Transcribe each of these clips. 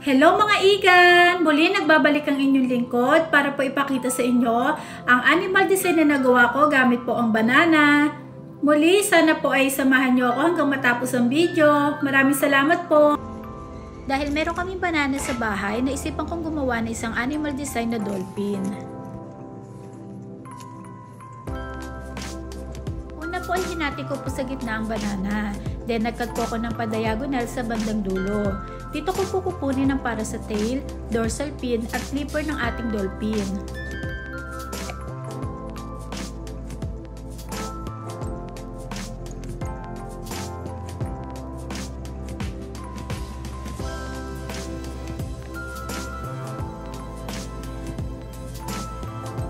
Hello mga igan! Muli nagbabalik ang inyong lingkod para po ipakita sa inyo ang animal design na nagawa ko gamit po ang banana. Muli, sana po ay samahan nyo ako hanggang matapos ang video. Maraming salamat po! Dahil meron kaming banana sa bahay, naisipan kong gumawa ng isang animal design na dolphin. Una po ay hinati ko po sa gitna ang banana. Then nagkat po ako ng padiagonal sa bandang dulo. Dito ko po kukunin ang para sa tail, dorsal fin at flipper ng ating dolphin.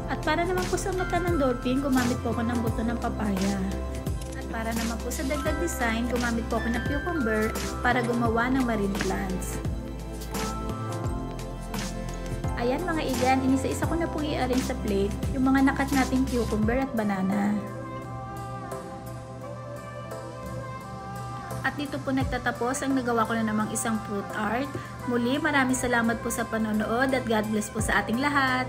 At para naman po sa mata ng dolphin, gumamit po ako ng buto ng papaya. Para naman po sa dagdag design, gumamit po ako ng cucumber para gumawa ng marine plants. Ayan mga igan, inisa-isa ko na pong i-arrange sa plate yung mga nakat nating cucumber at banana. At dito po nagtatapos ang nagawa ko na namang isang fruit art. Muli, maraming salamat po sa panonood at God bless po sa ating lahat!